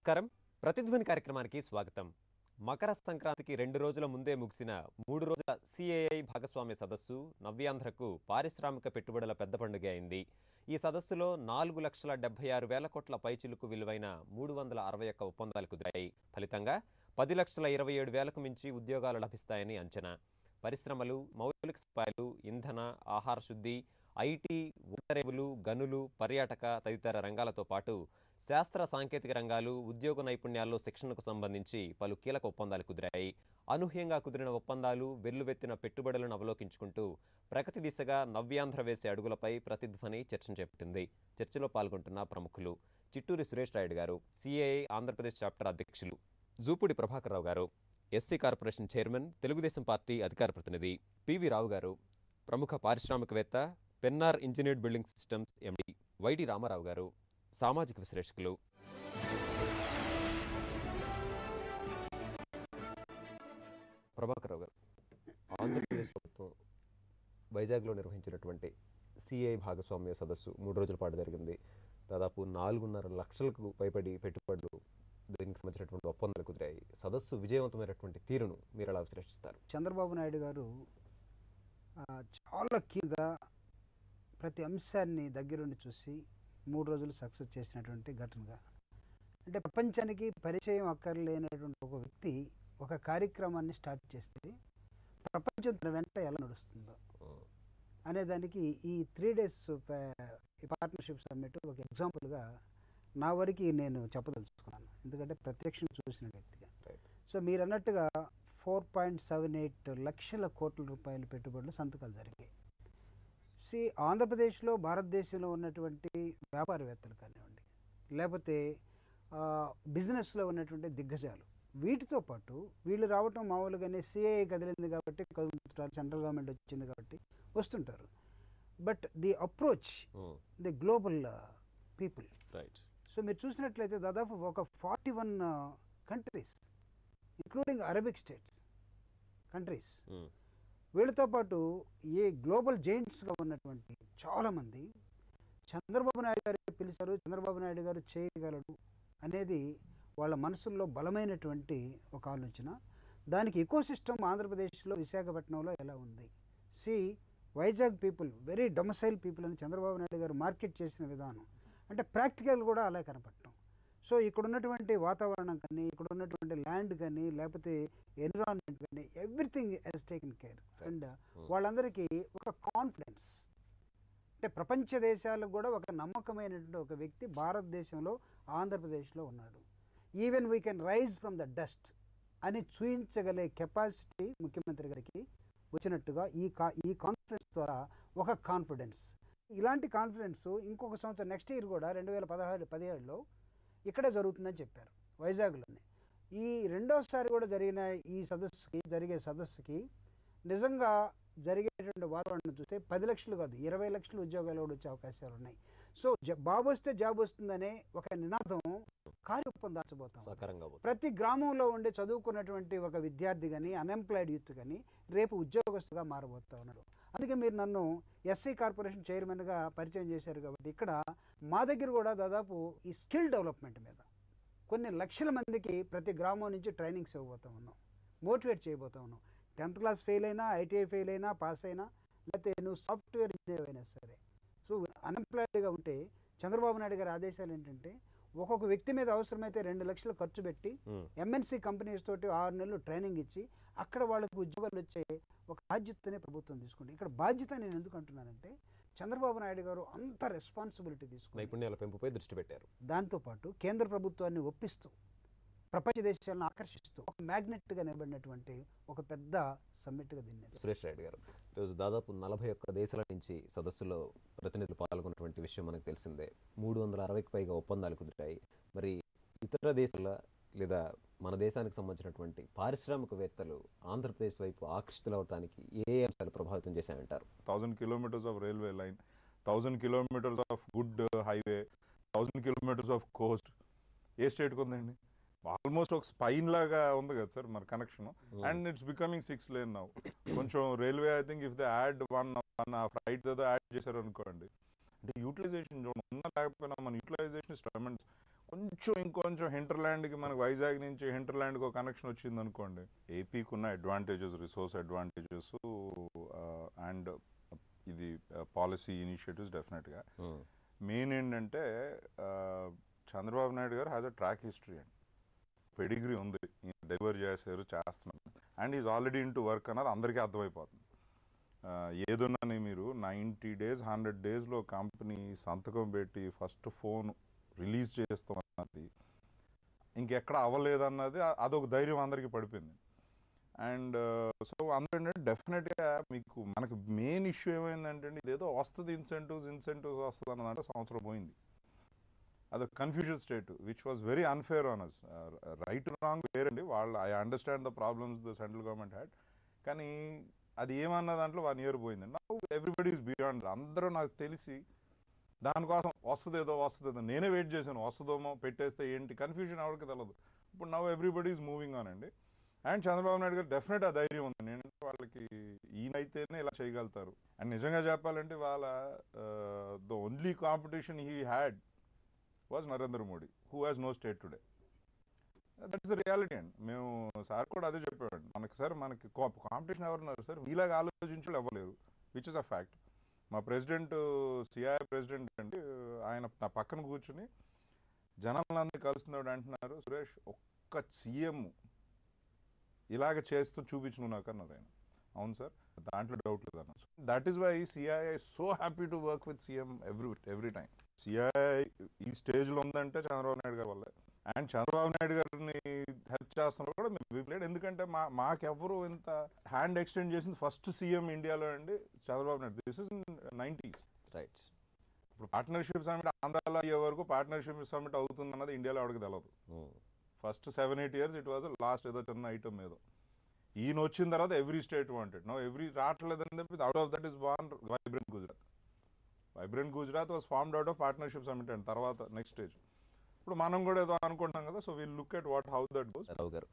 నమస్కారం. ప్రతిధ్వని కార్యక్రమానికి స్వాగతం. మకర సంక్రాంతికి 2 రోజుల ముందే ముగిసిన 3 రోజుల సిఏఐ భాగస్వామ్య సదస్సు నవ్యాంధ్రకు పారిశ్రామిక పెట్టుబడుల పెద్ద పండుగ అయింది. ఈ సదస్సులో 4,76,000 కోట్ల పైచిలుకు విలువైన 361 ఒప్పందాలు కుదిరాయి. ఫలితంగా 10,27,000కు మించి ఉద్యోగాలు లభిస్తాయని అంచనా. పరిశ్రమలు, మౌలిక సదుపాయాలు, ఇంధన, ఆహార శుద్ధి, ఐటీ, ఓడరేవులు, గనులు, పర్యాటక తదితర రంగాలతో పాటు శాస్త్ర సాంకేతిక రంగాలు, ఉద్యోగ నైపుణ్యాల్లో శిక్షణకు సంబంధించి పలు కీలక ఒప్పందాలు కుదిరాయి. అనూహ్యంగా కుదిరిన ఒప్పందాలు, వెల్లువెత్తిన పెట్టుబడులను అవలోకించుకుంటూ ప్రగతి దిశగా నవ్యాంధ్ర వేసే అడుగులపై ప్రతిధ్వని చర్చను చేపట్టింది. చర్చలో పాల్గొంటున్న ప్రముఖులు చిట్టూరి సురేష్ రాయుడు గారు, సిఏఐ ఆంధ్రప్రదేశ్ చాప్టర్ అధ్యక్షులు; జూపూడి ప్రభాకర్ రావు గారు, SC corporation chairman, Telugu Desam party అధికార ప్రతినిధి; పివి రావు గారు, ప్రముఖ పారిశ్రామికవేత్త, పెన్నార్ ఇంజనీర్డ్ బిల్డింగ్ సిస్టమ్స్ ఎండి; వైడి రామారావు గారు, సామాజిక విశ్లేషకులు. ప్రభాకర్ రావు గారు, ఆంధ్రప్రదేశ్ ప్రభుత్వం వైజాగ్లో నిర్వహించినటువంటి సిఐ భాగస్వామ్య సదస్సు 3 రోజుల పాటు జరిగింది. దాదాపు 4.5 లక్షలకు పైబడి పెట్టుబడులు, దీనికి సంబంధించినటువంటి ఒప్పందాలు కుదిరాయి. సదస్సు విజయవంతమైనటువంటి తీరును మీరు ఎలా విశ్లేషిస్తారు? చంద్రబాబు నాయుడు గారు చాలా కీగా ప్రతి అంశాన్ని దగ్గరుండి చూసి 3 రోజులు సక్సెస్ చేసినటువంటి ఘటనగా, అంటే ప్రపంచానికి పరిచయం అక్కర్లేనటువంటి ఒక వ్యక్తి ఒక కార్యక్రమాన్ని స్టార్ట్ చేస్తే ప్రపంచం తన వెంట ఎలా నడుస్తుందో అనేదానికి ఈ 3 days పార్ట్నర్షిప్ సమ్మిట్ ఒక ఎగ్జాంపుల్గా నా వరకు నేను చెప్పదలుచుకున్నాను. ఎందుకంటే ప్రత్యక్షం చూసిన వ్యక్తిగా. సో మీరు అన్నట్టుగా 4.78 లక్షల కోట్ల రూపాయల పెట్టుబడులు సంతకాలు జరిగాయి. ఆంధ్రప్రదేశ్లో, భారతదేశంలో ఉన్నటువంటి వ్యాపారవేత్తలు కానివ్వండి, లేకపోతే బిజినెస్లో ఉన్నటువంటి దిగ్గజాలు, వీటితో పాటు వీళ్ళు రావటం మామూలుగానే సిఐఏ కదిలింది కాబట్టి కదులుతుంటారు, సెంట్రల్ గవర్నమెంట్ వచ్చింది కాబట్టి వస్తుంటారు. But the approach the global people. So మీరు చూసినట్లయితే దాదాపు ఒక 41 countries including Arabic states countries, వీళ్ళతో పాటు ఏ గ్లోబల్ జైంట్స్గా ఉన్నటువంటి చాలామంది చంద్రబాబు నాయుడు గారు పిలిచారు, చంద్రబాబు నాయుడు గారు చేయగలడు అనేది వాళ్ళ మనసుల్లో బలమైనటువంటి ఒక ఆలోచన. దానికి ఎకోసిస్టమ్ ఆంధ్రప్రదేశ్లో, విశాఖపట్నంలో ఎలా ఉంది? Vizag people very domicile people అని చంద్రబాబు నాయుడు గారు మార్కెట్ చేసిన విధానం, అంటే ప్రాక్టికల్ కూడా అలా కనపడటం. సో ఇక్కడ ఉన్నటువంటి వాతావరణం కానీ, ఇక్కడ ఉన్నటువంటి ల్యాండ్ కానీ, లేకపోతే ఎన్విరాన్మెంట్ కానీ, everything he's taken care. And వాళ్ళందరికీ ఒక కాన్ఫిడెన్స్, అంటే ప్రపంచ దేశాలకు కూడా ఒక నమ్మకమైనటువంటి ఒక వ్యక్తి భారతదేశంలో, ఆంధ్రప్రదేశ్లో ఉన్నాడు. Even we can rise from the dust అని చూపించగలే కెపాసిటీ ముఖ్యమంత్రి గారికి వచ్చినట్టుగా ఈ కాన్ఫిడెన్స్ ద్వారా ఒక కాన్ఫిడెన్స్. ఇలాంటి కాన్ఫిడెన్స్ ఇంకొక సంవత్సరం నెక్స్ట్ ఇయర్ కూడా 2017లో ఇక్కడే జరుగుతుందని చెప్పారు, వైజాగ్లోనే. ఈ రెండోసారి కూడా జరిగే సదస్సుకి నిజంగా జరిగేటువంటి వాతావరణం చూస్తే 10 లక్షలు కాదు, 20 లక్షల ఉద్యోగాలు కూడా వచ్చే అవకాశాలు ఉన్నాయి. సో బాబు వస్తే జాబ్ వస్తుందనే ఒక నినాదం కార్యరూపం దాచబోతాం. ప్రతి గ్రామంలో ఉండే చదువుకున్నటువంటి ఒక విద్యార్థి కానీ, అన్ఎంప్లాయిడ్ యూత్ కానీ రేపు ఉద్యోగస్తుగా మారబోతా ఉన్నాడు. అందుకే మీరు నన్ను ఎస్సీ కార్పొరేషన్ చైర్మన్గా పరిచయం చేశారు కాబట్టి ఇక్కడ మా దగ్గర కూడా దాదాపు ఈ స్కిల్ డెవలప్మెంట్ మీద కొన్ని లక్షల మందికి ప్రతి గ్రామం నుంచి ట్రైనింగ్స్ ఇవ్వబోతూ ఉన్నాం, మోటివేట్ చేయబోతూ ఉన్నాం. 10th క్లాస్ ఫెయిల్ అయినా, ఐటీఐ ఫెయిల్ అయినా, పాస్ అయినా, లేకపోతే నువ్వు సాఫ్ట్వేర్ ఇంజనీర్ అయినా సరే, సో అన్ఎంప్లాయిడ్గా ఉంటే చంద్రబాబు నాయుడు గారి ఆదేశాలు ఏంటంటే ఒక్కొక్క వ్యక్తి మీద అవసరమైతే 2 లక్షలు ఖర్చు పెట్టి ఎంఎన్సీ కంపెనీస్ తోటి 6 నెలలు ట్రైనింగ్ ఇచ్చి అక్కడ వాళ్ళకు ఉద్యోగాలు వచ్చే ఒక బాధ్యతనే ప్రభుత్వం తీసుకుంది. ఇక్కడ బాధ్యత నేను ఎందుకు అంటున్నానంటే చంద్రబాబు నాయుడు గారు అంత రెస్పాన్సిబిలిటీ తీసుకుని నైపుణ్యాల పెంపుపై దృష్టి పెట్టారు. దాంతోపాటు కేంద్ర ప్రభుత్వాన్ని ఒప్పిస్తూ, ప్రపంచ దేశాలను ఆకర్షిస్తూ ఒక మ్యాగ్నెట్గా నిలబడినటువంటి ఒక పెద్ద సమ్మిట్గా దీన్ని. సురేష్ రాయుడు గారు, ఈరోజు దాదాపు 41 దేశాల నుంచి సదస్సులో ప్రతినిధులు పాల్గొన్నటువంటి విషయం మనకు తెలిసిందే. 360కి పైగా ఒప్పందాలు కుదిరాయి. మరి ఇతర దేశాల లేదా మన దేశానికి సంబంధించినటువంటి పారిశ్రామికవేత్తలు ఆంధ్రప్రదేశ్ వైపు ఆకర్షితులవడానికి ఏ అంశాలు ప్రభావితం చేశాయంటారు? 1000 kilometers of railway line, 1000 kilometers of good highway, 1000 kilometers of coast. ఏ స్టేట్కి ఉందండి? ఆల్మోస్ట్ ఒక స్పైన్ లాగా ఉంది కదా సార్ మన connection. And it's becoming 6 lane now. కొంచెం railway I think if they add one flight ఏదో యాడ్ చేశారు అనుకోండి, అంటే యూటిలైజేషన్ ఉన్నా లేకపోయినా మన యూటిలైజేషన్ ఇస్ ట్రెమెండస్. ఇంకొంచెం హింటర్లాండ్కి మనకు వైజాగ్ నుంచి హింటర్లాండ్కి ఒక కనెక్షన్ వచ్చింది అనుకోండి, ఏపీకి ఉన్న అడ్వాంటేజెస్, రిసోర్స్ అడ్వాంటేజెస్ అండ్ ఇది పాలసీ ఇనిషియేటివ్స్ డెఫినెట్గా. మెయిన్ ఏంటంటే చంద్రబాబు నాయుడు గారు హ్యాస్ అ ట్రాక్ హిస్టరీ అండి, పెడిగ్రీ ఉంది, డెలివర్ చేస్తున్నారు and is already in to work అన్నది అందరికీ అర్థమైపోతుంది. ఏదున్నాని మీరు 90 days 100 daysలో కంపెనీ సంతకం పెట్టి ఫస్ట్ ఫోన్ రిలీజ్ చేస్తాం అన్నది ఇంకెక్కడ అవ్వలేదన్నది అదొక ధైర్యం అందరికీ పడిపోయింది. అండ్ సో అందుకంటే డెఫినెట్గా మీకు మనకు మెయిన్ ఇష్యూ ఏమైందంటే ఇదేదో వస్తుంది, ఇన్సెంటివ్స్ వస్తుంది అన్నదంటే సంవత్సరం పోయింది. అదొక confusion state which was very unfair on us. Right wrong వేరండి, వాళ్ళు I understand the problems the central government had, కానీ అది ఏమన్న దాంట్లో 1 year పోయిందండి. Now everybody is beyond. అందరూ నాకు తెలిసి దానికోసం వస్తుందేదో నేనే వెయిట్ చేశాను, వస్తుందేమో పెట్టేస్తే ఏంటి కన్ఫ్యూజన్ ఎవరికి తెలియదు. ఇప్పుడు now everybody is moving on అండి. అండ్ చంద్రబాబు నాయుడు గారు డెఫినెట్ ఆ ధైర్యం ఉంది, ఏంటంటే వాళ్ళకి ఈయనైతేనే ఇలా చేయగలుగుతారు. అండ్ నిజంగా చెప్పాలంటే వాళ్ళ the only competition he had was Narendra Modi, who has no state today. That's the reality అండి. మేము సార్ కూడా అదే చెప్పామండి, మనకి కాంపిటీషన్ ఎవరున్నారు సార్, మీలాగా ఆలోచించడం ఇవ్వలేరు, విచ్ ఇస్ అ ఫ్యాక్ట్. మా ప్రెసిడెంట్, సిఐ ప్రెసిడెంట్ అండి, ఆయన నా పక్కన కూర్చుని జనాలందరినీ కలుస్తున్నాడు అంటున్నారు, సురేష్ ఒక్క సీఎం ఇలాగ చేస్తూ చూపించు నాకు అన్నది ఆయన. అవును సార్, దాంట్లో డౌట్ లేదు అన్న. That is why CII so happy to work with CM every time. CII ఈ స్టేజ్లో ఉందంటే చంద్రబాబు నాయుడు గారి వల్లే. అండ్ చంద్రబాబు నాయుడు గారిని హెల్ప్ చేస్తున్నారు కూడా మేము, ఎందుకంటే మాకెవరు ఇంత హ్యాండ్ ఎక్స్టెండ్ చేసింది ఫస్ట్ సీఎం ఇండియాలో అండి Chandrababu Naidu. This is 90s. Right. ఇప్పుడు పార్ట్నర్షిప్ సమిట్ ఆంధ్రాలో అయ్యే వరకు పార్ట్నర్షిప్ సమిట్ అవుతుంది అన్నది ఇండియాలో ఎవరికి తెలియదు. First 7-8 years it was last ఏదో చిన్న ఐటమ్ ఏదో. ఈయన వచ్చిన తర్వాత every state wanted, no every రావట్లేదని చెప్పి out of that is born vibrant Gujarat. Vibrant Gujarat was formed out of partnership summit and తర్వాత నెక్స్ట్ స్టేజ్. ఇప్పుడు మనం కూడా ఏదో అనుకుంటాం కదా, so will look at how that goes. Rao garu,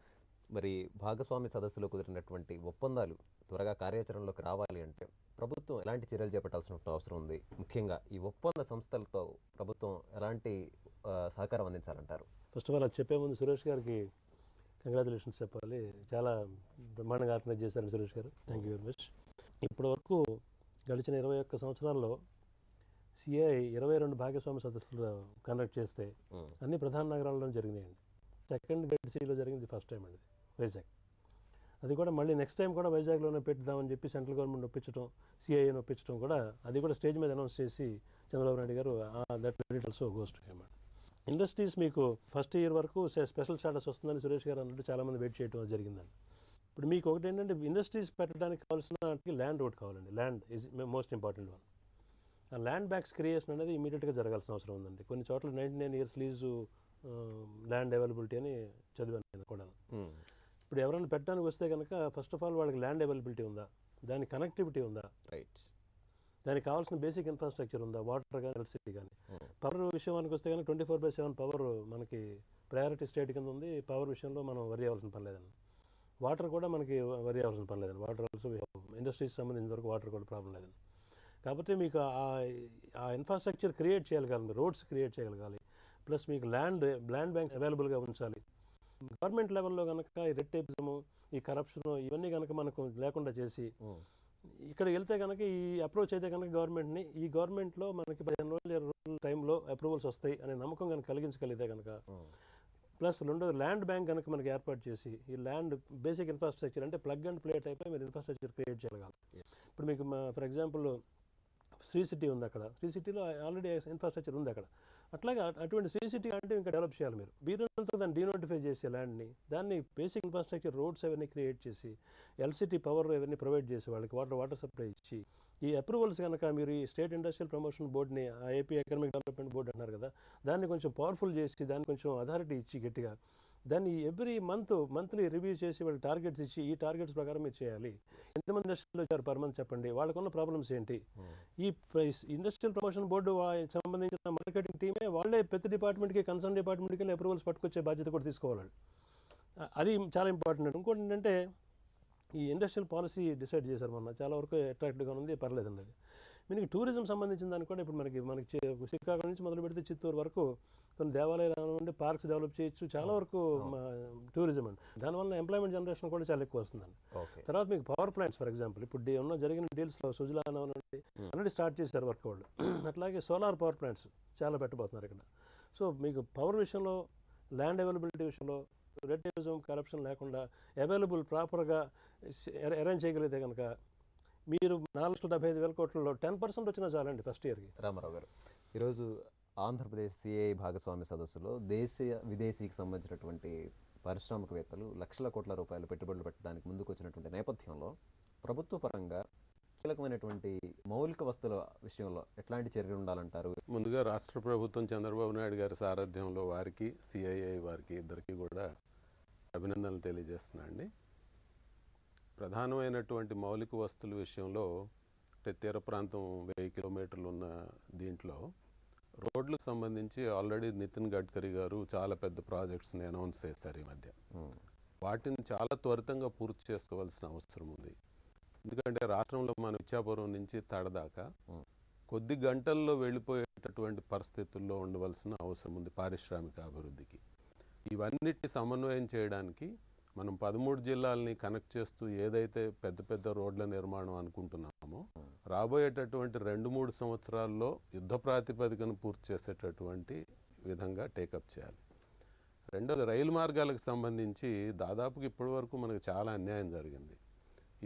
మరి భాగస్వామి సదస్సులో కుదిరినటువంటి ఒప్పందాలు త్వరగా కార్యాచరణలోకి రావాలి అంటే ప్రభుత్వం ఎలాంటి చర్యలు చేపట్టాల్సిన అవసరం ఉంది? ముఖ్యంగా ఈ ఒప్పంద సంస్థలతో ప్రభుత్వం ఎలాంటి సహకారం అందించాలంటారు? ఫస్ట్ ఆఫ్ ఆల్ అది చెప్పే ముందు సురేష్ గారికి కంగ్రాచులేషన్స్ చెప్పాలి. చాలా బ్రహ్మాండంగా ఆర్గనైజ్ చేశారు సురేష్ గారు, థ్యాంక్ యూ వెరీ మచ్. ఇప్పటి వరకు గడిచిన 21 సంవత్సరాల్లో సిఐ 22 భాగస్వామి సదస్సులు కండక్ట్ చేస్తే అన్ని ప్రధాన నగరాల్లో జరిగినాయండి. సెకండ్ గ్రేడ్ సిటీలో జరిగింది ఫస్ట్ టైం అండి వైజాగ్. అది కూడా మళ్ళీ నెక్స్ట్ టైం కూడా వైజాగ్లోనే పెట్టుదామని చెప్పి సెంట్రల్ గవర్నమెంట్ ఒప్పించడం, సిఐని ఒప్పించడం కూడా, అది కూడా స్టేజ్ మీద అనౌన్స్ చేసి చంద్రబాబు నాయుడు గారు that credit also goes to him. Industries మీకు ఫస్ట్ ఇయర్ వరకు స్పెషల్ స్టాటస్ వస్తుందని సురేష్ గారు అన్నట్టు చాలామంది వెయిట్ చేయడం జరిగిందండి. ఇప్పుడు మీకు ఒకటి ఏంటంటే ఇండస్ట్రీస్ పెట్టడానికి కావాల్సిన ల్యాండ్ ఒకటి కావాలండి. Land is most important one. ఆ ల్యాండ్ బ్యాంక్స్ క్రియేషన్ అనేది ఇమీడియట్గా జరగాల్సిన అవసరం ఉందండి. కొన్ని చోట్ల 99 years లీజు ల్యాండ్ అవైలబిలిటీ అని చదివాను కూడా. ఇప్పుడు ఎవరైనా పెట్టడానికి వస్తే కనుక ఫస్ట్ ఆఫ్ ఆల్ వాళ్ళకి ల్యాండ్ అవైలబిలిటీ ఉందా, దాని కనెక్టివిటీ ఉందా, రైట్, దానికి కావాల్సిన బేసిక్ ఇన్ఫ్రాస్ట్రక్చర్ ఉందా, వాటర్ కానీ ఎలక్ట్రిసిటీ కానీ. పవర్ విషయానికి వస్తే కనుక 24/7 పవర్ మనకి ప్రయారిటీ స్టేట్ కింద ఉంది. పవర్ విషయంలో మనం వరి అవ్వాల్సిన పని లేదండి. వాటర్ కూడా మనకి వరి అవ్వాల్సిన పని లేదండి. వాటర్ ఆల్సో ఇండస్ట్రీస్ సంబంధించిన వరకు వాటర్ కూడా ప్రాబ్లం లేదండి. కాబట్టి మీకు ఆ ఇన్ఫ్రాస్ట్రక్చర్ క్రియేట్ చేయగలగాలి, రోడ్స్ క్రియేట్ చేయగలగాలి, ప్లస్ మీకు ల్యాండ్ బ్యాంక్స్ అవైలబుల్గా ఉంచాలి. గవర్నమెంట్ లెవెల్లో కనుక ఈ రెడ్ టేపిజము, ఈ కరప్షను ఇవన్నీ కనుక మనకు లేకుండా చేసి ఇక్కడ వెళ్తే కనుక ఈ అప్రోచ్ అయితే కనుక గవర్నమెంట్ని, ఈ గవర్నమెంట్లో మనకి 15 రోజులు 20 రోజుల టైంలో అప్రూవల్స్ వస్తాయి అనే నమ్మకం కనుక కలిగించగలిగితే కనుక, ప్లస్ రెండోది ల్యాండ్ బ్యాంక్ కనుక మనకి ఏర్పాటు చేసి ఈ ల్యాండ్ బేసిక్ ఇన్ఫ్రాస్ట్రక్చర్ అంటే ప్లగ్ అండ్ ప్లే టైప్ మీరు ఇన్ఫ్రాస్ట్రక్చర్ క్రియేట్ చేయగలగాలి. ఇప్పుడు మీకు ఫర్ ఎగ్జాంపుల్ శ్రీ సిటీ ఉంది, అక్కడ శ్రీ సిటీలో ఆల్రెడీ ఇన్ఫ్రాస్ట్రక్చర్ ఉంది అక్కడ. అట్లాగే అటువంటి శ్రీ సిటీ అంటే ఇంకా డెవలప్ చేయాలి మీరు. బీరోతో దాన్ని డీనోటిఫై చేసే ల్యాండ్ని, దాన్ని బేసిక్ ఇన్ఫ్రాస్ట్రక్చర్ రోడ్స్ అవన్నీ క్రియేట్ చేసి, ఎల్సిటీ పవర్ అవన్నీ ప్రొవైడ్ చేసి, వాళ్ళకి వాటర్ సప్లై ఇచ్చి, ఈ అప్రూవల్స్ కనుక మీరు ఈ స్టేట్ ఇండస్ట్రియల్ ప్రమోషన్ బోర్డుని, ఏపీ ఎకనామిక్ డెవలప్మెంట్ బోర్డు అంటున్నారు కదా, దాన్ని కొంచెం పవర్ఫుల్ చేసి, దాన్ని కొంచెం అథారిటీ ఇచ్చి గట్టిగా దాన్ని ఎవ్రీ మంత్లీ రివ్యూ చేసి వాళ్ళకి టార్గెట్స్ ఇచ్చి, ఈ టార్గెట్స్ ప్రకారం మీరు చేయాలి. ఎంతమంది ఇండస్ట్రీలో వచ్చారు పర్ మంత్ చెప్పండి, వాళ్ళకున్న ప్రాబ్లమ్స్ ఏంటి. ఈ ఇండస్ట్రియల్ ప్రమోషన్ బోర్డు సంబంధించిన మార్కెటింగ్ టీమే వాళ్ళే ప్రతి డిపార్ట్మెంట్కి, కన్సర్న్ డిపార్ట్మెంట్కి అప్రూవల్స్ పట్టుకొచ్చే బాధ్యత కూడా తీసుకోవాలి. అది చాలా ఇంపార్టెంట్. ఇంకోటి ఏంటంటే ఈ ఇండస్ట్రియల్ పాలసీ డిసైడ్ చేశారు మొన్న, చాలా వరకు అట్రాక్టివ్గా ఉంది, పర్లేదండి. అది మనకి టూరిజం సంబంధించిన దానికి కూడా ఇప్పుడు మనకి శ్రీకాకుళం నుంచి మొదలు పెడితే చిత్తూరు వరకు కొన్ని దేవాలయాలు ఏమైనా పార్క్స్ డెవలప్ చేయొచ్చు, చాలా వరకు టూరిజం అండి. దానివల్ల ఎంప్లాయ్మెంట్ జనరేషన్ కూడా చాలా ఎక్కువ వస్తుందండి. తర్వాత మీకు పవర్ ప్లాంట్స్ ఫర్ ఎగ్జాంపుల్ ఇప్పుడు జరిగిన డీల్స్లో సుజలా అనండి ఆల్రెడీ స్టార్ట్ చేశారు వర్క్ వాళ్ళు. అట్లాగే సోలార్ పవర్ ప్లాంట్స్ చాలా పెట్టబోతున్నారు ఇక్కడ. సో మీకు పవర్ విషయంలో, ల్యాండ్ అవైలబిలిటీ విషయంలో రెడ్ టేపిజం, కరప్షన్ లేకుండా అవైలబుల్ ప్రాపర్గా అరేంజ్ చేయగలిగితే కనుక మీరు 4,75,000 కోట్లలో 10% వచ్చినా చాలండి ఫస్ట్ ఇయర్కి. రామారావు గారు, ఈరోజు ఆంధ్రప్రదేశ్ సిఐఐ భాగస్వామ్య సదస్సులో దేశీయ విదేశీకి సంబంధించినటువంటి పారిశ్రామికవేత్తలు లక్షల కోట్ల రూపాయలు పెట్టుబడులు పెట్టడానికి ముందుకు వచ్చినటువంటి నేపథ్యంలో ప్రభుత్వ పరంగా కీలకమైనటువంటి మౌలిక వస్తువుల విషయంలో ఎట్లాంటి చర్యలు ఉండాలంటారు? ముందుగా రాష్ట్ర ప్రభుత్వం చంద్రబాబు నాయుడు గారి సారథ్యంలో వారికి, సిఐఐ వారికి ఇద్దరికి కూడా అభినందనలు తెలియజేస్తున్నా అండి. ప్రధానమైనటువంటి మౌలిక వస్తువుల విషయంలో తీర ప్రాంతం 1000 కిలోమీటర్లు ఉన్న దీంట్లో రోడ్లకు సంబంధించి ఆల్రెడీ నితిన్ గడ్కరీ గారు చాలా పెద్ద ప్రాజెక్ట్స్ని అనౌన్స్ చేశారు ఈ మధ్య. వాటిని చాలా త్వరితంగా పూర్తి చేసుకోవాల్సిన అవసరం ఉంది. ఎందుకంటే రాష్ట్రంలో మన ఇచ్చాపురం నుంచి తడదాకా కొద్ది గంటల్లో వెళ్ళిపోయేటటువంటి పరిస్థితుల్లో ఉండవలసిన అవసరం ఉంది పారిశ్రామిక అభివృద్ధికి. ఇవన్నిటిని సమన్వయం చేయడానికి మనం 13 జిల్లాలని కనెక్ట్ చేస్తూ ఏదైతే పెద్ద పెద్ద రోడ్ల నిర్మాణం అనుకుంటున్నామో రాబోయేటటువంటి 2-3 సంవత్సరాల్లో యుద్ధ ప్రాతిపదికను పూర్తి చేసేటటువంటి విధంగా టేకప్ చేయాలి. రెండోది రైలు మార్గాలకు సంబంధించి దాదాపుగా ఇప్పటి వరకు మనకు చాలా అన్యాయం జరిగింది.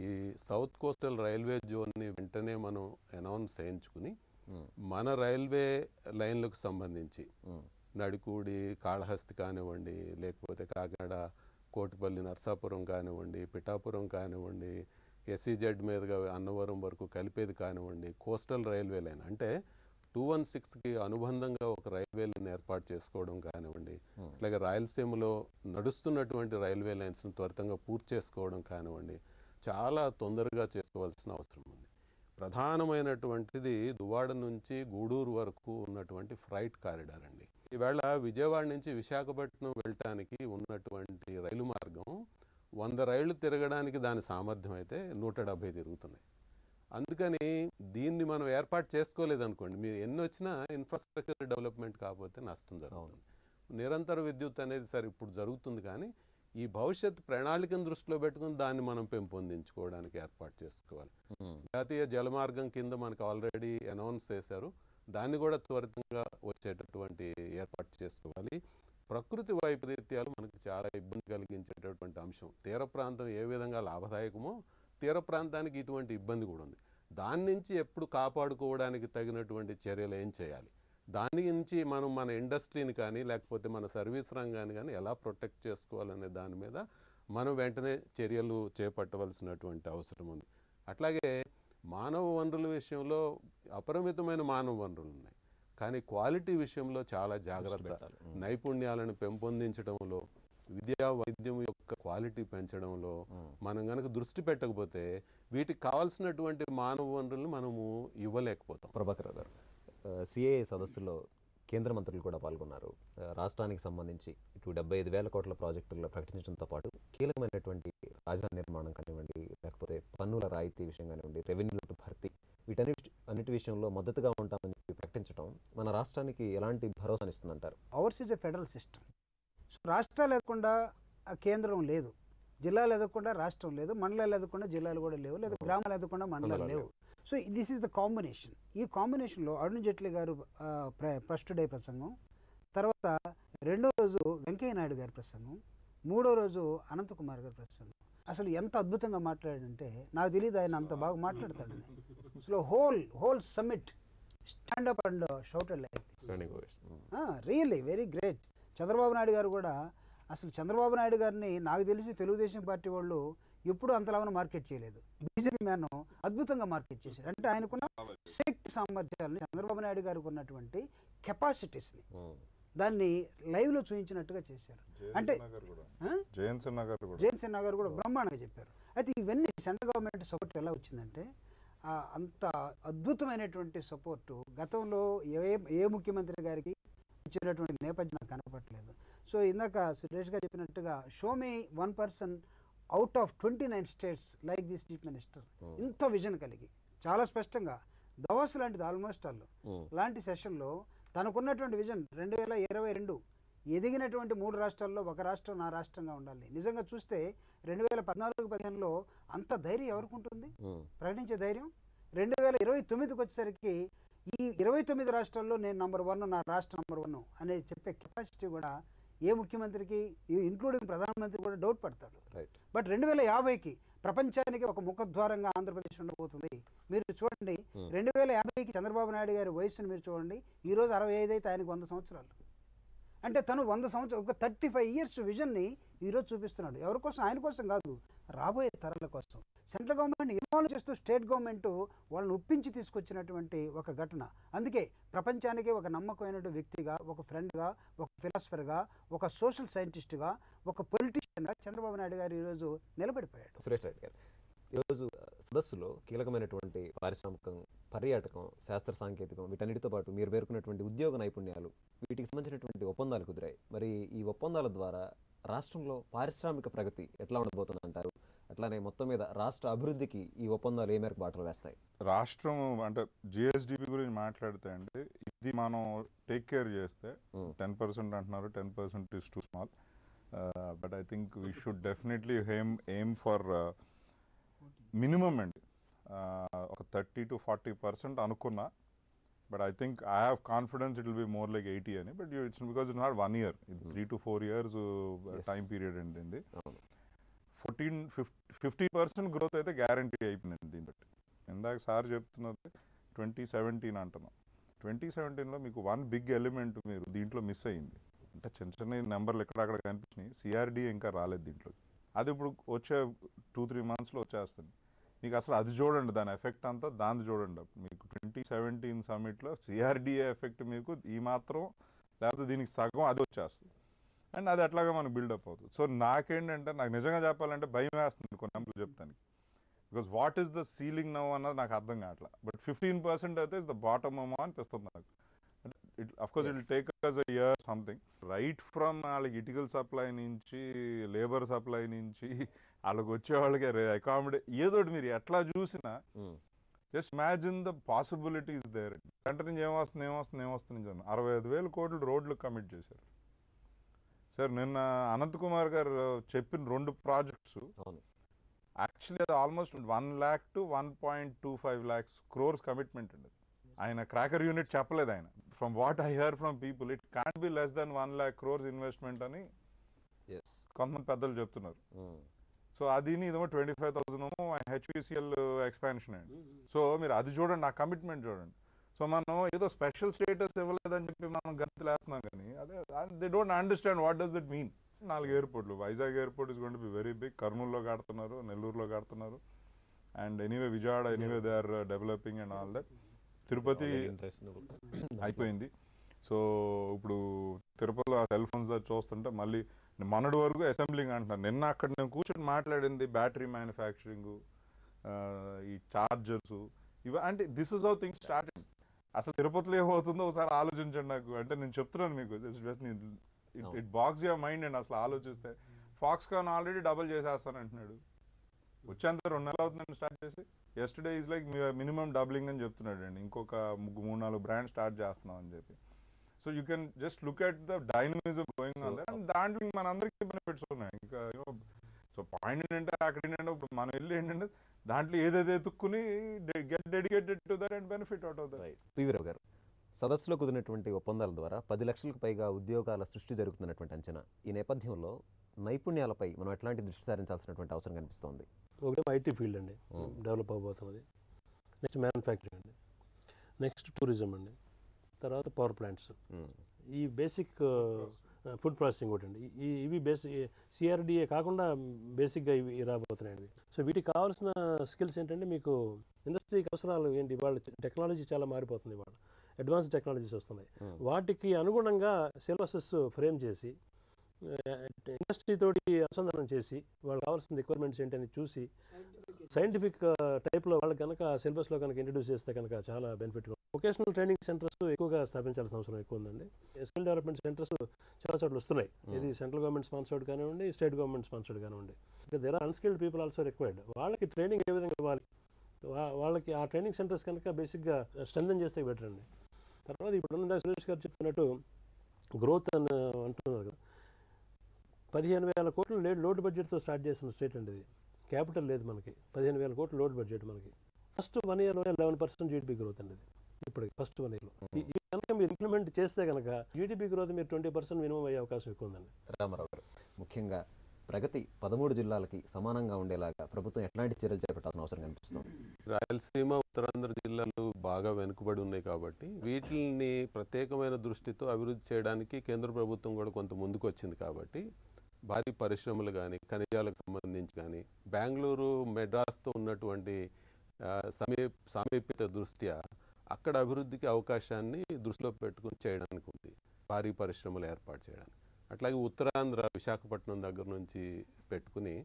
ఈ సౌత్ కోస్టల్ రైల్వే జోన్ని వెంటనే మనం అనౌన్స్ చేయించుకుని మన రైల్వే లైన్లకు సంబంధించి నడికూడి, కాళహస్తి కానివ్వండి, లేకపోతే కాకినాడ కోటిపల్లి నర్సాపురం కానివ్వండి, పిఠాపురం కానివ్వండి, ఎస్ఈజెడ్ మీదుగా అన్నవరం వరకు కలిపేది కానివ్వండి, కోస్టల్ రైల్వే లైన్ అంటే 216కి అనుబంధంగా ఒక రైల్వే లైన్ ఏర్పాటు చేసుకోవడం కానివ్వండి, అలాగే రాయలసీమలో నడుస్తున్నటువంటి రైల్వే లైన్స్ను త్వరితంగా పూర్తి చేసుకోవడం కానివ్వండి, చాలా తొందరగా చేసుకోవాల్సిన అవసరం ఉంది. ప్రధానమైనటువంటిది దువ్వాడ నుంచి గూడూరు వరకు ఉన్నటువంటి ఫ్రైట్ కారిడార్ అండి. ఈవేళ విజయవాడ నుంచి విశాఖపట్నం వెళ్ళటానికి ఉన్నటువంటి రైలు మార్గం 100 రైళ్లు తిరగడానికి దాని సామర్థ్యం అయితే 170 తిరుగుతున్నాయి. అందుకని దీన్ని మనం ఏర్పాటు చేసుకోలేదనుకోండి, మీరు ఎన్ని వచ్చినా ఇన్ఫ్రాస్ట్రక్చర్ డెవలప్మెంట్ కాకపోతే నష్టం జరుగుతుంది. నిరంతర విద్యుత్ అనేది సరే ఇప్పుడు జరుగుతుంది, కానీ ఈ భవిష్యత్ ప్రణాళికను దృష్టిలో పెట్టుకుని దాన్ని మనం పెంపొందించుకోవడానికి ఏర్పాటు చేసుకోవాలి. జాతీయ జలమార్గం కింద మనకు ఆల్రెడీ అనౌన్స్ చేశారు, దాన్ని కూడా త్వరితంగా వచ్చేటటువంటి ఏర్పాటు చేసుకోవాలి. ప్రకృతి వైపరీత్యాలు మనకు చాలా ఇబ్బంది కలిగించేటటువంటి అంశం. తీర ప్రాంతం ఏ విధంగా లాభదాయకమో తీర ప్రాంతానికి ఇటువంటి ఇబ్బంది కూడా ఉంది. దాని నుంచి ఎప్పుడు కాపాడుకోవడానికి తగినటువంటి చర్యలు ఏం చేయాలి, దాని నుంచి మనం మన ఇండస్ట్రీని కానీ లేకపోతే మన సర్వీస్ రంగాన్ని కానీ ఎలా ప్రొటెక్ట్ చేసుకోవాలనే దాని మీద మనం వెంటనే చర్యలు చేపట్టవలసినటువంటి అవసరం ఉంది. అట్లాగే మానవ వనరుల విషయంలో అపరిమితమైన మానవ వనరులు ఉన్నాయి, కానీ క్వాలిటీ విషయంలో చాలా జాగ్రత్త, నైపుణ్యాలను పెంపొందించడంలో, విద్యా వైద్యం యొక్క క్వాలిటీ పెంచడంలో మనం కనుక దృష్టి పెట్టకపోతే వీటికి కావాల్సినటువంటి మానవ వనరులను మనము ఇవ్వలేకపోతాం. ప్రభాకర్ గారు, సిఐఐ సదస్సులో కేంద్ర మంత్రులు కూడా పాల్గొన్నారు. రాష్ట్రానికి సంబంధించి ఇటు 75,000 కోట్ల ప్రాజెక్టుల్లో ప్రకటించడంతో పాటు కీలకమైనటువంటి రాజధాని నిర్మాణం కానివ్వండి, లేకపోతే పన్నుల రాయితీ విషయం కానివ్వండి, రెవెన్యూ భర్తీ, వీటన్నిటి విషయంలో మద్దతుగా ఉంటామని చెప్పి ప్రకటించడం మన రాష్ట్రానికి ఎలాంటి భరోసానిస్తుందంటారు? Ours is a federal system. So రాష్ట్రాలు లేకుండా కేంద్రం లేదు, జిల్లాలు ఎదగకుండా రాష్ట్రం లేదు, మండలాలు ఎదగకుండా జిల్లాలు కూడా లేవు, లేదా గ్రామాలు ఎదగకుండా మండలాలు లేవు. So this is the combination. ఈ కాంబినేషన్లో అరుణ్ జైట్లీ గారు ఫస్ట్ డే ప్రసంగం, తర్వాత రెండో రోజు వెంకయ్య నాయుడు గారి ప్రసంగం, మూడో రోజు అనంతకుమార్ గారి ప్రసంగం అసలు ఎంత అద్భుతంగా మాట్లాడాడంటే నాకు తెలియదు ఆయన అంత బాగా మాట్లాడతాడని. So whole summit stand up and shouted like really very great. Chandrababu Naidu garu కూడా, అసలు చంద్రబాబు నాయుడు గారిని నాకు తెలిసి తెలుగుదేశం పార్టీ వాళ్ళు ఎప్పుడు అంతలాగా మార్కెట్ చేయలేదు. బీజేపీ మ్యాన్ అద్భుతంగా మార్కెట్ చేశారు. అంటే ఆయనకున్న శక్తి సామర్థ్యాలని, చంద్రబాబు నాయుడు గారికి ఉన్నటువంటి కెపాసిటీస్ని దాన్ని లైవ్లో చూపించినట్టుగా చేశారు. అంటే జయంత్ సిన్హా గారు కూడా బ్రహ్మాండంగా చెప్పారు. అయితే ఇవన్నీ సెంట్రల్ గవర్నమెంట్ సపోర్ట్ ఎలా వచ్చిందంటే అంత అద్భుతమైనటువంటి సపోర్టు గతంలో ఏ ముఖ్యమంత్రి గారికి ఇచ్చినటువంటి నేపథ్యం నాకు కనపట్లేదు. సో ఇందాక సురేష్ గారు చెప్పినట్టుగా show me 1% out of 29 states like this chief minister, ఇంత విజన్ కలిగి చాలా స్పష్టంగా దవాస్ లాంటిది ఆల్మోస్ట్ లాంటి సెషన్లో తనకున్నటువంటి విజన్ 2022 ఎదిగినటువంటి 3 రాష్ట్రాల్లో ఒక రాష్ట్రం నా రాష్ట్రంగా ఉండాలి. నిజంగా చూస్తే 2014-15లో అంత ధైర్యం ఎవరికి ఉంటుంది ప్రకటించే ధైర్యం? 2029కి వచ్చేసరికి ఈ 29 రాష్ట్రాల్లో నేను నంబర్ 1, నా రాష్ట్రం నంబర్ 1 అనేది చెప్పే కెపాసిటీ కూడా ఏ ముఖ్యమంత్రికి, ఇంక్లూడింగ్ ప్రధానమంత్రి కూడా డౌట్ పడతాడు. బట్ 2050కి ప్రపంచానికి ఒక ముఖద్వారంగా ఆంధ్రప్రదేశ్ ఉండబోతుంది. మీరు చూడండి, 2050కి చంద్రబాబు నాయుడు గారి వయసుని మీరు చూడండి. ఈరోజు 65 అయితే ఆయనకు 100 సంవత్సరాలు. అంటే తను 100 సంవత్సరాలు, ఒక 35 ఇయర్స్ విజన్ని ఈరోజు చూపిస్తున్నాడు. ఎవరి కోసం? ఆయన కోసం కాదు, రాబోయే తరాల కోసం. సెంట్రల్ గవర్నమెంట్ ఇన్వాల్వ్ చేస్తూ స్టేట్ గవర్నమెంట్ వాళ్ళని ఒప్పించి తీసుకొచ్చినటువంటి ఒక ఘటన. అందుకే ప్రపంచానికి ఒక నమ్మకమైనటువంటి వ్యక్తిగా, ఒక ఫ్రెండ్గా, ఒక ఫిలాసఫర్గా, ఒక సోషల్ సైంటిస్ట్గా, ఒక పొలిటీషియన్గా చంద్రబాబు నాయుడు గారు ఈరోజు నిలబడిపోయాడు. సురేష్ రెడ్డి గారు, ఈరోజు సదస్సులో కీలకమైనటువంటి పారిశ్రామికం, పర్యాటకం, శాస్త్ర సాంకేతికం, వీటన్నిటితో పాటు మీరు పేర్కొన్నటువంటి ఉద్యోగ నైపుణ్యాలు, వీటికి సంబంధించినటువంటి ఒప్పందాలు కుదిరాయి. మరి ఈ ఒప్పందాల ద్వారా రాష్ట్రంలో పారిశ్రామిక ప్రగతి ఎట్లా ఉండబోతుంది అంటారు? అట్లానే మొత్తం మీద రాష్ట్ర అభివృద్ధికి ఈ ఒప్పందాలు ఏ మేరకు బాటలు వేస్తాయి? రాష్ట్రం అంటే జిఎస్డిపి గురించి మాట్లాడితే అండి, ఇది మనం టేక్ కేర్ చేస్తే 10% అంటున్నారు, 10% is two small. But I think we should definitely aim for minimum అండి, ఒక 30 to 40% అనుకున్నా. But I think I have confidence it will be more like 80 అని. But it's because it's not 1 year, 3 to 4 years time period అండి. 50% growth అయితే guarantee అయిపోయింది దీన్ని బట్టి. ఇందాక సార్ చెప్తున్నది 2017 అంటున్నాం. 2017లో మీకు 1 బిగ్ ఎలిమెంట్ మీరు దీంట్లో మిస్ అయ్యింది. అంటే చిన్న చిన్న నెంబర్లు ఎక్కడక్కడ కనిపించినాయి, సిఆర్డీఏ ఇంకా రాలేదు దీంట్లో. అది ఇప్పుడు వచ్చే 2-3 monthsలో వచ్చేస్తుంది. మీకు అసలు అది చూడండి, దాని ఎఫెక్ట్ అంతా దాన్ని చూడండి. మీకు 2017 సమ్మిట్లో సిఆర్డీఏ ఎఫెక్ట్ మీకు ఈ మాత్రం, లేకపోతే దీనికి సగం అది వచ్చేస్తుంది. అండ్ అది అట్లాగా మనకు బిల్డప్ అవుతుంది. సో నాకేంటంటే, నాకు నిజంగా చెప్పాలంటే భయం వేస్తుంది కొన్ని నెంబర్లు చెప్తానికి. Because what is the ceiling now అన్నది నాకు అర్థం కావట్లా. బట్ 15% అయితే ఇస్ ద బాటమ్ అమో అనిపిస్తుంది నాకు. Of course it will take us a year something. Right from వాళ్ళకి ఇటికల్ సప్లై నుంచి, లేబర్ సప్లై నుంచి, వాళ్ళకి వచ్చే వాళ్ళకి అకామిడేట్, ఏదో మీరు ఎట్లా చూసినా just imagine the possibilities there. Centre నుంచి ఏమొస్తుంది 65,000 కోట్లు రోడ్లకు కమిట్ చేశారు సార్. నిన్న అనంత్ కుమార్ గారు చెప్పిన 2 ప్రాజెక్ట్స్ యాక్చువల్లీ అది almost 1 lakh to 1.25 lakhs crores commitment అండి. ఆయన క్రాకర్ యూనిట్ చెప్పలేదు ఆయన. From what I here from people, it can't be less than 1 lakh crores investment అని కొంతమంది పెద్దలు చెప్తున్నారు. సో అది ఇదేమో 25,000 హెచ్పిసిఎల్ ఎక్స్పాన్షన్ అండి. సో మీరు అది చూడండి, ఆ కమిట్మెంట్ చూడండి. సో మనం ఏదో స్పెషల్ స్టేటస్ ఇవ్వలేదని చెప్పి మనం గంతులు వేస్తున్నాం, కానీ అదే they don't understand what does it mean. 4 ఎయిర్పోర్ట్లు, Vizag airport is going to be very big. కర్నూలులో కడుతున్నారు, నెల్లూరులో కడుతున్నారు, and anyway Vijayawada, anyway they are developing and all that. Tirupati అయిపోయింది. సో ఇప్పుడు తిరుపతిలో సెల్ ఫోన్స్ చూస్తుంటే మళ్ళీ మొన్నటి వరకు అసెంబ్లింగ్ అంటున్నారు. నిన్న అక్కడ నేను కూర్చొని మాట్లాడింది బ్యాటరీ మ్యానుఫ్యాక్చరింగ్, ఈ చార్జర్స్, ఇవి. అంటే this is how things start. అసలు తిరుపతిలో ఏమవుతుందో ఒకసారి ఆలోచించండి నాకు. అంటే నేను చెప్తున్నాను మీకు, ఇట్ బాక్స్ యువర్ మైండ్ అండి. అసలు ఆలోచిస్తే ఫాక్స్కాన్ ఆల్రెడీ డబుల్ చేసేస్తాను అంటున్నాడు. వచ్చేంత 2 నెలలు అవుతుందండి స్టార్ట్ చేసి. Yesterday is like minimum doubling అని చెప్తున్నాడు అండి. ఇంకొక 3-4 బ్రాండ్ స్టార్ట్ చేస్తున్నాం అని చెప్పి. So you can just look at the dynamism going on their. And దాంట్లో మనందరికీ బెనిఫిట్స్ ఉన్నాయి. ఇంకా సో పాయింట్ ఏంటంటే అక్కడ ఏంటంటే ఇప్పుడు మనం వెళ్ళి ఏంటంటే దాంట్లో ఏదైతే ఎత్తుక్కుని get dedicated to that and benefit out of that. P V Rao garu, సదస్సులో కుదిరినటువంటి ఒప్పందాల ద్వారా 10 లక్షలకు పైగా ఉద్యోగాల సృష్టి జరుగుతున్నటువంటి అంచనా. ఈ నేపథ్యంలో నైపుణ్యాలపై మనం ఎట్లాంటి దృష్టి సారించాల్సినటువంటి అవసరం కనిపిస్తోంది? ఒకటేమో ఐటీ ఫీల్డ్ అండి డెవలప్ అవబోతున్నది. నెక్స్ట్ మ్యానుఫ్యాక్చరింగ్ అండి, నెక్స్ట్ టూరిజం అండి, తర్వాత పవర్ ప్లాంట్స్, ఈ బేసిక్ ఫుడ్ ప్రాసెసింగ్ ఒకటి అండి. ఇవి బేసిక్ సిఆర్డిఏ కాకుండా బేసిక్గా ఇవి రాబోతున్నాయండి. సో వీటికి కావాల్సిన స్కిల్స్ ఏంటంటే, మీకు ఇండస్ట్రీకి అవసరాలు ఏంటి, వాళ్ళ టెక్నాలజీ చాలా మారిపోతుంది, వాళ్ళ అడ్వాన్స్ టెక్నాలజీస్ వస్తున్నాయి. వాటికి అనుగుణంగా సిలబసెస్ ఫ్రేమ్ చేసి ఇండస్ట్రీ తోటి అనుసంధానం చేసి వాళ్ళకి కావాల్సిన రిక్వైర్మెంట్స్ ఏంటని చూసి సైంటిఫిక్ టైప్లో వాళ్ళకి కనుక సిలబస్లో కనుక ఇంట్రడ్యూస్ చేస్తే కనుక చాలా బెనిఫిట్. వొకేషనల్ ట్రైనింగ్ సెంటర్స్ ఎక్కువగా స్థాపించాల్సిన అవసరం ఎక్కువ ఉందండి. స్కిల్ డెవలప్మెంట్ సెంటర్స్ చాలా చోట్ల వస్తున్నాయి. ఇది సెంట్రల్ గవర్నమెంట్ స్పాన్సర్డ్ కానివ్వండి, స్టేట్ గవర్నమెంట్ స్పాన్సర్డ్ కానివ్వండి. There are unskilled people also required. వాళ్ళకి ట్రైనింగ్ ఏ విధంగా ఇవ్వాలి, వాళ్ళకి ఆ ట్రైనింగ్ సెంటర్స్ కనుక బేసిక్గా స్ట్రెంథెన్ చేస్తే బెటర్ అండి. తర్వాత ఇప్పుడు ఉన్న సురేష్ గారు చెప్తున్నట్టు గ్రోత్ అని అంటున్నారు కదా, 15,000 కోట్లు లోడ్ బడ్జెట్తో స్టార్ట్ చేసిన స్టేట్ అండి ఇది. క్యాపిటల్ లేదు మనకి, 15,000 కోట్లు లోడ్ బడ్జెట్ మనకి. ఫస్ట్ 1 ఇయర్లోనే 11% జీడిపి గ్రోత్ అండి ఇది. ఇప్పుడు ఫస్ట్ 1 ఇయర్లో ఇది కనుక మీరు ఇంప్లిమెంట్ చేస్తే కనుక జీడిపి గ్రోత్ మీరు 20% మినిమం అయ్యే అవకాశం ఎక్కువ ఉందండి. రామారావు గారు, ముఖ్యంగా ప్రగతి 13 జిల్లాలకి సమానంగా ఉండేలాగా ప్రభుత్వం ఎట్లాంటి చర్యలు చేపట్టాల్సిన అవసరం కనిపిస్తుంది? రాయలసీమ, ఉత్తరాంధ్ర జిల్లాలు బాగా వెనుకబడి ఉన్నాయి కాబట్టి వీటిని ప్రత్యేకమైన దృష్టితో అభివృద్ధి చేయడానికి కేంద్ర ప్రభుత్వం కూడా కొంత ముందుకు వచ్చింది కాబట్టి భారీ పరిశ్రమలు కానీ, ఖనిజాలకు సంబంధించి కానీ, బెంగళూరు, మెడ్రాస్తో ఉన్నటువంటి సామీప్యత దృష్ట్యా అక్కడ అభివృద్ధికి అవకాశాన్ని దృష్టిలో పెట్టుకుని చేయడానికి ఉంది, భారీ పరిశ్రమలు ఏర్పాటు చేయడానికి. అట్లాగే ఉత్తరాంధ్ర, విశాఖపట్నం దగ్గర నుంచి పెట్టుకుని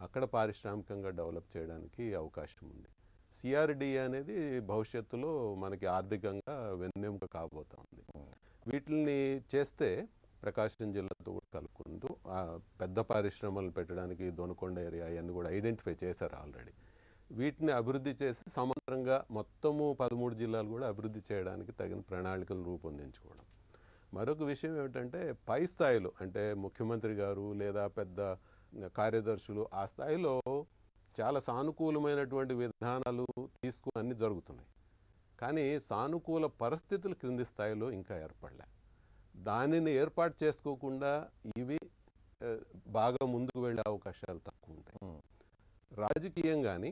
అక్కడ పారిశ్రామికంగా డెవలప్ చేయడానికి అవకాశం ఉంది. సిఆర్డి అనేది భవిష్యత్తులో మనకి ఆర్థికంగా వెన్నెముక కాబోతోంది. వీటిని చేస్తే ప్రకాశం జిల్లాతో కూడా కలుపుకుంటూ పెద్ద పరిశ్రమలు పెట్టడానికి దొనకొండ ఏరియా అవన్నీ కూడా ఐడెంటిఫై చేశారు ఆల్రెడీ. వీటిని అభివృద్ధి చేసి సమాంతరంగా మొత్తము 13 జిల్లాలు కూడా అభివృద్ధి చేయడానికి తగిన ప్రణాళికలు రూపొందించుకోవడం. మరొక విషయం ఏమిటంటే పై స్థాయిలో అంటే ముఖ్యమంత్రి గారు లేదా పెద్ద కార్యదర్శులు ఆ స్థాయిలో చాలా సానుకూలమైనటువంటి విధానాలు తీసుకుని అన్నీ జరుగుతున్నాయి. కానీ సానుకూల పరిస్థితులు క్రింది స్థాయిలో ఇంకా ఏర్పడలే. దానిని ఏర్పాటు చేసుకోకుండా ఇవి బాగా ముందుకు వెళ్ళే అవకాశాలు తక్కువ ఉంటాయి. రాజకీయం కానీ,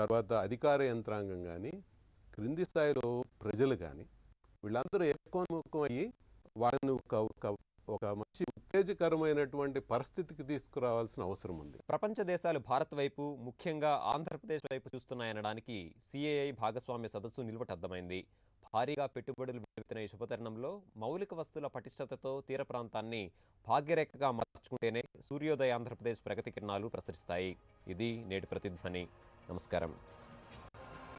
తర్వాత అధికార యంత్రాంగం కానీ, క్రింది స్థాయిలో ప్రజలు కానీ వీళ్ళందరూ ఏకోన్ముఖం అయ్యి వాళ్ళని ఒక మంచి ఉత్తేజకరమైనటువంటి పరిస్థితికి తీసుకురావాల్సిన అవసరం ఉంది. ప్రపంచ దేశాలు భారత్ వైపు, ముఖ్యంగా ఆంధ్రప్రదేశ్ వైపు చూస్తున్నాయనడానికి సిఏఐ భాగస్వామ్య సదస్సు నిలువటద్దమైంది. భారీగా పెట్టుబడులు వెలువెత్తిన ఈ శుభతరుణంలో మౌలిక వస్తువుల పటిష్టతతో తీర ప్రాంతాన్ని భాగ్యరేఖగా మార్చుకుంటేనే సూర్యోదయ ఆంధ్రప్రదేశ్ ప్రగతి కిరణాలు ప్రసరిస్తాయి. ఇది నేటి ప్రతిధ్వని. నమస్కారం.